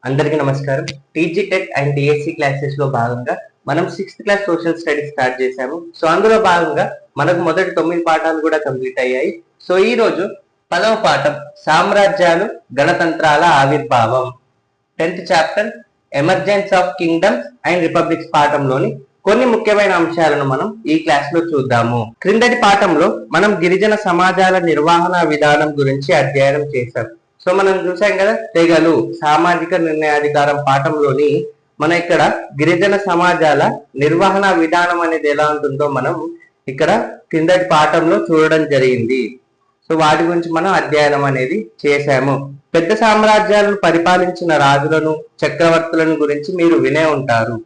అందరికీ నమస్కారం. TG TET and DSC classes లో భాగంగా మనం 6th class social studies start చేశాము. సో అందులో భాగంగా మనకు మొదటి 9 పాఠాలు కూడా కంప్లీట్ అయ్యాయి. సో ఈ రోజు 10వ పాఠం సామ్రాజ్యాలు గణతంత్రాల ఆవిర్భావం, 10th chapter emergence of kingdoms and republics పాఠంలోని కొన్ని ముఖ్యమైన అంశాలను మనం ఈ క్లాస్ లో చూద్దాము. క్రిందటి పాఠంలో మనం గిరిజన సమాజాల నిర్వహణ విధానం గురించి అధ్యయనం చేశాం. సో మనం చూసాం కదా, తెగలు సామాజిక నిర్ణయాధికారం పాఠంలోని మన ఇక్కడ గిరిజన సమాజాల నిర్వహణ విధానం అనేది ఎలా ఉంటుందో మనం ఇక్కడ కిందటి పాఠంలో చూడడం జరిగింది. సో వాటి గురించి మనం అధ్యయనం అనేది చేశాము. పెద్ద సామ్రాజ్యాలను పరిపాలించిన రాజులను, చక్రవర్తులను గురించి మీరు వినే ఉంటారు.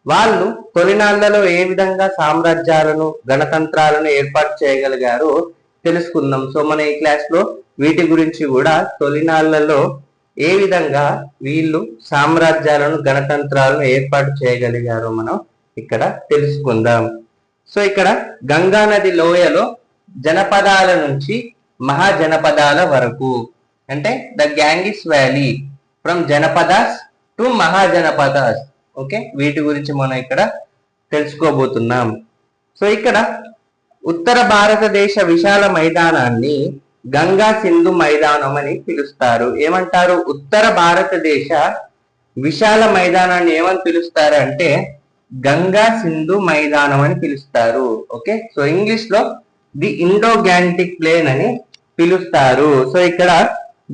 వాళ్ళు తొలినాళ్లలో ఏ విధంగా సామ్రాజ్యాలను, గణతంత్రాలను ఏర్పాటు చేయగలిగారో తెలుసుకుందాం. సో మన ఈ క్లాస్ లో వీటి గురించి కూడా తొలినాళ్లలో ఏ విధంగా వీళ్ళు సామ్రాజ్యాలను, గణతంత్రాలను ఏర్పాటు చేయగలిగారో మనం ఇక్కడ తెలుసుకుందాం. సో ఇక్కడ గంగా నది లోయలో జనపదాల నుంచి మహాజనపదాల వరకు, అంటే the Ganges valley from janapadas to mahajanapadas. Okay, వీటి గురించి మనం ఇక్కడ తెలుసుకోబోతున్నాం. సో ఇక్కడ ఉత్తర భారతదేశ విశాల మైదానాన్ని గంగా సింధు మైదానం అని పిలుస్తారు. ఏమంటారు? ఉత్తర భారతదేశ విశాల మైదానాన్ని ఏమని పిలుస్తారు అంటే గంగా సింధు మైదానం అని పిలుస్తారు. ఓకే, సో ఇంగ్లీష్ లో ది ఇండో గ్యాంటిక్ ప్లేన్ అని పిలుస్తారు. సో ఇక్కడ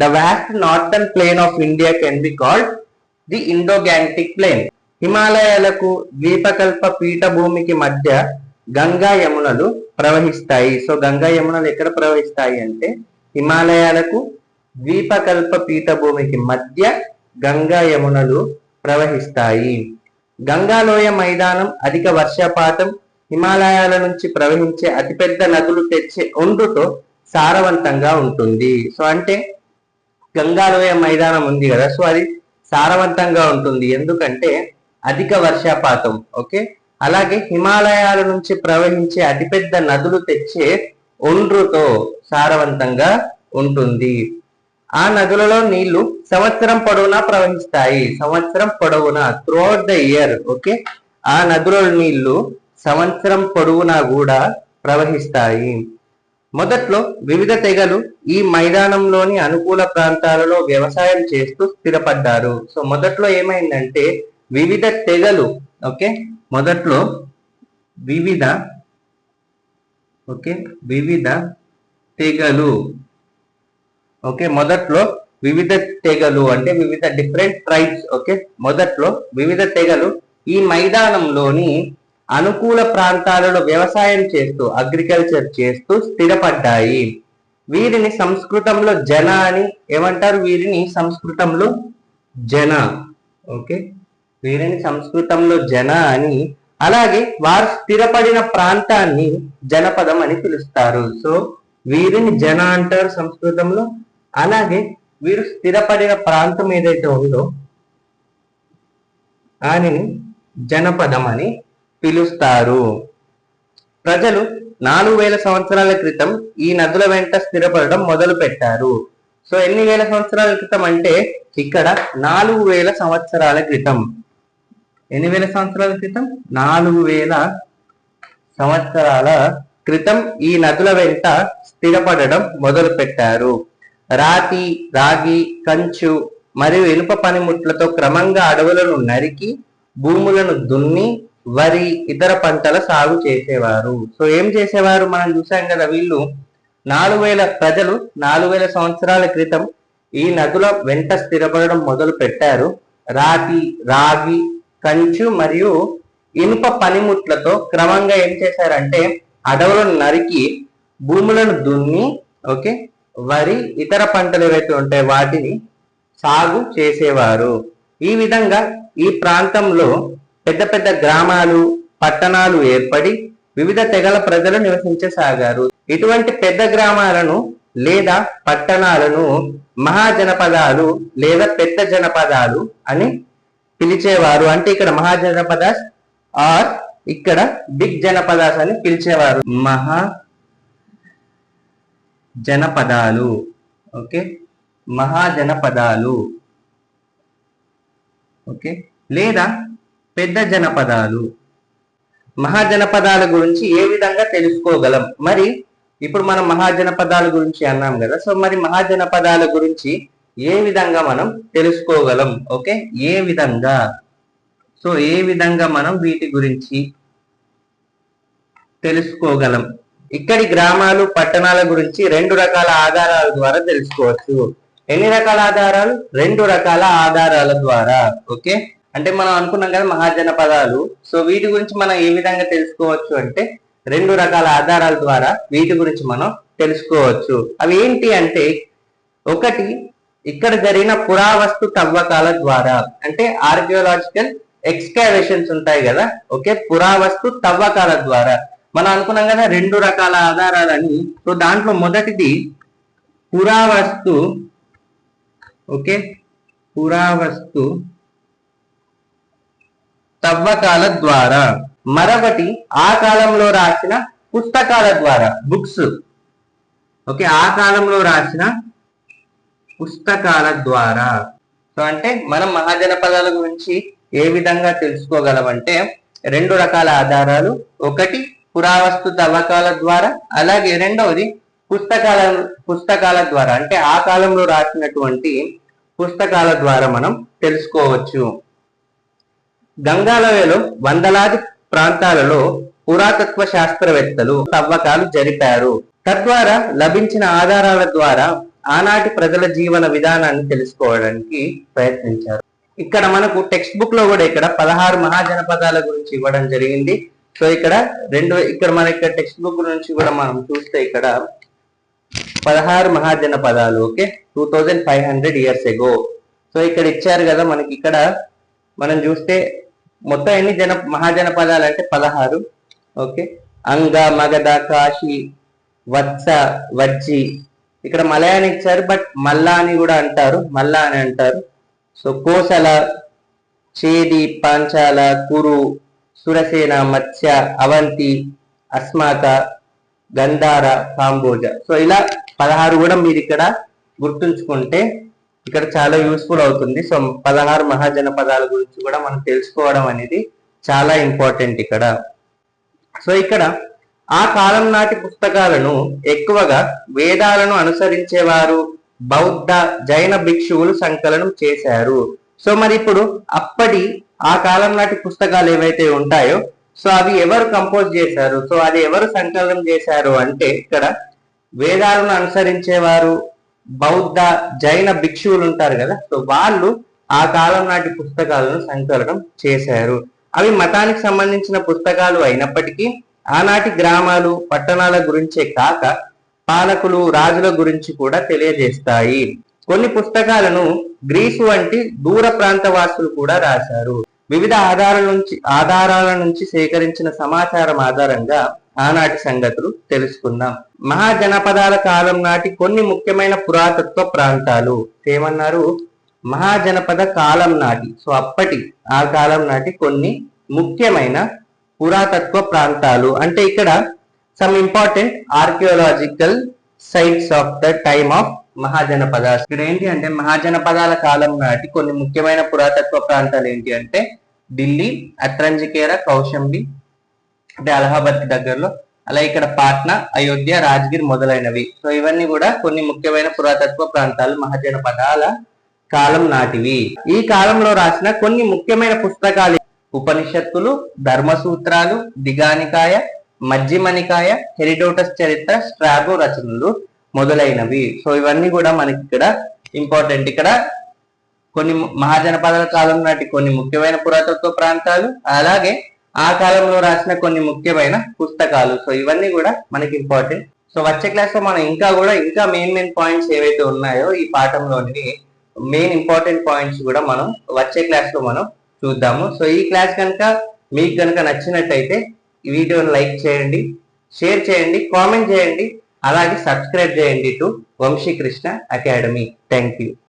the vast northern plain of India can be called the Indo Gangetic plain. హిమాలయాలకు ద్వీపకల్ప పీఠభూమికి మధ్య గంగా యమునలు ప్రవహిస్తాయి. సో గంగా యమునలు ఎక్కడ ప్రవహిస్తాయి అంటే హిమాలయాలకు ద్వీపకల్ప పీఠభూమికి మధ్య గంగా యమునలు ప్రవహిస్తాయి. గంగాలోయ మైదానం అధిక వర్షపాతం, హిమాలయాల నుంచి ప్రవహించే అతిపెద్ద నదులు తెచ్చే ఒండ్రుతో సారవంతంగా ఉంటుంది. సో అంటే గంగాలోయ మైదానం ఉంది కదా, సో అది సారవంతంగా ఉంటుంది ఎందుకంటే అధిక వర్షపాతం. ఓకే, అలాగే హిమాలయాల నుంచి ప్రవహించే అతిపెద్ద నదులు తెచ్చే ఒండ్రుతో సారవంతంగా ఉంటుంది. ఆ నదులలో నీళ్లు సంవత్సరం పొడవునా ప్రవహిస్తాయి. సంవత్సరం పొడవునా, త్రూఅవుట్ ద ఇయర్. ఓకే, ఆ నదుల నీళ్లు సంవత్సరం పొడవునా కూడా ప్రవహిస్తాయి. మొదట్లో వివిధ తెగలు ఈ మైదానంలోని అనుకూల ప్రాంతాలలో వ్యవసాయం చేస్తూ స్థిరపడ్డారు. సో మొదట్లో ఏమైందంటే వివిధ తెగలు, ఓకే, మొదట్లో వివిధ తెగలు, ఓకే, మొదట్లో వివిధ తెగలు అంటే వివిధ డిఫరెంట్ ట్రైబ్స్. ఓకే, మొదట్లో వివిధ తెగలు ఈ మైదానంలోని అనుకూల ప్రాంతాలలో వ్యవసాయం చేస్తూ, అగ్రికల్చర్ చేస్తూ స్థిరపడ్డాయి. వీరిని సంస్కృతంలో జన అని ఏమంటారు? వీరిని సంస్కృతంలో జన. ఓకే, వీరిని సంస్కృతంలో జన అని, అలాగే వారు స్థిరపడిన ప్రాంతాన్ని జనపదం అని పిలుస్తారు. సో వీరిని జన అంటారు సంస్కృతంలో, అలాగే వీరు స్థిరపడిన ప్రాంతం ఏదైతే ఉందో దానిని జనపదం అని పిలుస్తారు. ప్రజలు 4000 సంవత్సరాల క్రితం ఈ నదుల వెంట స్థిరపడడం మొదలు పెట్టారు. సో ఎన్ని వేల సంవత్సరాల క్రితం అంటే ఇక్కడ 4000 సంవత్సరాల క్రితం. ఎన్ని వేల సంవత్సరాల క్రితం? 4000 సంవత్సరాల క్రితం ఈ నదుల వెంట స్థిరపడడం మొదలు పెట్టారు. రాతి, రాగి, కంచు మరియు ఇనుప పనిముట్లతో క్రమంగా అడవులను నరికి భూములను దున్ని వరి, ఇతర పంటల సాగు చేసేవారు. సో ఏం చేసేవారు? మనం చూసాం కదా, వీళ్ళు 4000 ప్రజలు 4000 సంవత్సరాల క్రితం ఈ నదుల వెంట స్థిరపడడం మొదలు పెట్టారు. రాతి, రాగి, కంచు మరియు ఇనుప పనిముట్లతో క్రమంగా ఏం చేశారంటే అడవులను నరికి భూములను దున్ని, ఓకే, వరి, ఇతర పంటలు ఏవైతే ఉంటాయో వాటిని సాగు చేసేవారు. ఈ విధంగా ఈ ప్రాంతంలో పెద్ద పెద్ద గ్రామాలు, పట్టణాలు ఏర్పడి వివిధ తెగల ప్రజలు నివసించసాగారు. ఇటువంటి పెద్ద గ్రామాలను లేదా పట్టణాలను మహాజనపదాలు లేదా పెద్ద జనపదాలు అని పిలిచేవారు. అంటే ఇక్కడ మహాజనపదాస్ ఆర్ ఇక్కడ బిగ్ జనపదాస్ అని పిలిచేవారు. మహా జనపదాలు, ఓకే, మహాజనపదాలు. ఓకే, లేదా పెద్ద జనపదాలు. మహాజనపదాల గురించి ఏ విధంగా తెలుసుకోగలం? మరి ఇప్పుడు మనం మహాజనపదాల గురించి అన్నాం కదా, సో మరి మహాజనపదాల గురించి ఏ విధంగా మనం తెలుసుకోగలం? ఓకే, ఏ విధంగా, సో ఏ విధంగా మనం వీటి గురించి తెలుసుకోగలం? ఇక్కడి గ్రామాలు పట్టణాల గురించి 2 రకాల ఆధారాల ద్వారా తెలుసుకోవచ్చు. ఎన్ని రకాల ఆధారాలు? 2 రకాల ఆధారాల ద్వారా. ఓకే, అంటే మనం అనుకున్నాం కదా మహాజనపదాలు, సో వీటి గురించి మనం ఏ విధంగా తెలుసుకోవచ్చు అంటే 2 రకాల ఆధారాల ద్వారా వీటి గురించి మనం తెలుసుకోవచ్చు. అవి ఏంటి అంటే, ఒకటి ఇక్కడ జరిగిన పురావస్తు తవ్వకాల ద్వారా, అంటే ఆర్కియోలాజికల్ ఎక్స్కావేషన్స్ ఉంటాయి కదా. ఓకే, పురావస్తు తవ్వకాల ద్వారా మనం అనుకున్నాం కదా 2 రకాల ఆధారాలని. సో దాంట్లో మొదటిది పురావస్తు. ఓకే, పురావస్తు తవ్వకాల ద్వారా. మరొకటి ఆ కాలంలో రాసిన పుస్తకాల ద్వారా, బుక్స్. ఓకే, ఆ కాలంలో రాసిన పుస్తకాల ద్వారా. సో అంటే మనం మహాజనపదాల గురించి ఏ విధంగా తెలుసుకోగలమంటే 2 రకాల ఆధారాలు. ఒకటి పురావస్తు తవ్వకాల ద్వారా, అలాగే రెండవది పుస్తకాల ద్వారా, అంటే ఆ కాలంలో రాసినటువంటి పుస్తకాల ద్వారా మనం తెలుసుకోవచ్చు. గంగాలోయలో వందలాది ప్రాంతాలలో పురాతత్వ శాస్త్రవేత్తలు తవ్వకాలు జరిపారు. తద్వారా లభించిన ఆధారాల ద్వారా ఆనాటి ప్రజల జీవన విధానాన్ని తెలుసుకోవడానికి ప్రయత్నించారు. ఇక్కడ మనకు టెక్స్ట్ బుక్ లో కూడా ఇక్కడ 16 మహాజనపదాల గురించి ఇవ్వడం జరిగింది. సో ఇక్కడ మన ఇక్కడ టెక్స్ట్ బుక్ నుంచి కూడా మనం చూస్తే ఇక్కడ 16 మహాజనపదాలు. Okay, 2500 years ago. సో ఇక్కడ ఇచ్చారు కదా మనకి. ఇక్కడ మనం చూస్తే మొత్తం ఎన్ని మహాజనపదాలు అంటే 16. ఓకే, అంగ, మగధ, కాశీ, వత్స, వజ్జి. ఇక్కడ మలయాని ఇచ్చారు, బట్ మల్లా అని కూడా అంటారు, మల్లా అని అంటారు. సో కోసల, చేది, పాంచాల, కురు, సురసేన, మత్స్య, అవంతి, అస్మాక, గంధార, కాంబోజ. సో ఇలా 16 కూడా మీరు ఇక్కడ గుర్తుంచుకుంటే ఇక్కడ చాలా యూస్ఫుల్ అవుతుంది. సో 16 మహాజనపదాల గురించి కూడా మనం తెలుసుకోవడం అనేది చాలా ఇంపార్టెంట్ ఇక్కడ. సో ఇక్కడ ఆ కాలం నాటి పుస్తకాలను ఎక్కువగా వేదాలను అనుసరించేవారు బౌద్ధ, జైన భిక్షువులు సంకలనం చేశారు. సో మరి ఇప్పుడు అప్పటి ఆ కాలం నాటి పుస్తకాలు ఏవైతే ఉంటాయో, సో అవి ఎవరు కంపోజ్ చేశారు? సో అది ఎవరు సంకలనం చేశారు అంటే ఇక్కడ వేదాలను అనుసరించేవారు బౌద్ధ, జైన భిక్షువులు ఉంటారు కదా, సో వాళ్ళు ఆ కాలం నాటి పుస్తకాలను సంకలనం చేశారు. అవి మతానికి సంబంధించిన పుస్తకాలు అయినప్పటికీ ఆనాటి గ్రామాలు, పట్టణాల గురించే కాక పాలకులు, రాజుల గురించి కూడా తెలియజేస్తాయి. కొన్ని పుస్తకాలను గ్రీసు వంటి దూర ప్రాంత వాసులు కూడా రాశారు. వివిధ ఆధారాల నుంచి సేకరించిన సమాచారం ఆధారంగా ఆనాటి సంగతులు తెలుసుకుందాం. మహాజనపదాల కాలం నాటి కొన్ని ముఖ్యమైన పురాతత్వ ప్రాంతాలు ఏమన్నారు? మహాజనపద కాలం నాటి, సో అప్పటి ఆ కాలం నాటి కొన్ని ముఖ్యమైన పురాతత్వ ప్రాంతాలు అంటే ఇక్కడ some important archaeological sites of the time of Mahajanapada. ఇక్కడ ఏంటి అంటే మహాజనపదాల కాలం నాటి కొన్ని ముఖ్యమైన పురాతత్వ ప్రాంతాలు ఏంటి అంటే ఢిల్లీ, అత్రంజికేర, కౌశంబి అంటే అలహాబాద్ కి దగ్గరలో, అలా ఇక్కడ పాట్నా, అయోధ్య, రాజ్గిర్ మొదలైనవి. సో ఇవన్నీ కూడా కొన్ని ముఖ్యమైన పురాతత్వ ప్రాంతాలు మహాజనపదాల కాలం నాటివి. ఈ కాలంలో రాసిన కొన్ని ముఖ్యమైన పుస్తకాలు ఉపనిషత్తులు, ధర్మసూత్రాలు, దిగానికాయ, మజ్జిమనికాయ, హెరిడోటస్ చరిత్ర, స్ట్రాబో రచనలు మొదలైనవి. సో ఇవన్నీ కూడా మనకి ఇక్కడ ఇంపార్టెంట్. ఇక్కడ కొన్ని మహాజనపదాల కాలం నాటి కొన్ని ముఖ్యమైన పురాతత్వ ప్రాంతాలు, అలాగే ఆ కాలంలో రాసిన కొన్ని ముఖ్యమైన పుస్తకాలు. సో ఇవన్నీ కూడా మనకి ఇంపార్టెంట్. సో వచ్చే క్లాస్ లో మనం ఇంకా మెయిన్ పాయింట్స్ ఏవైతే ఉన్నాయో ఈ పాఠంలోని మెయిన్ ఇంపార్టెంట్ పాయింట్స్ కూడా మనం వచ్చే క్లాస్ లో మనం చూద్దాము. సో ఈ క్లాస్ కనుక మీకు కనుక నచ్చినట్టయితే ఈ వీడియోని లైక్ చేయండి, షేర్ చేయండి, కామెంట్ చేయండి, అలాగే సబ్స్క్రైబ్ చేయండి to Vamsikrishna academy. Thank you.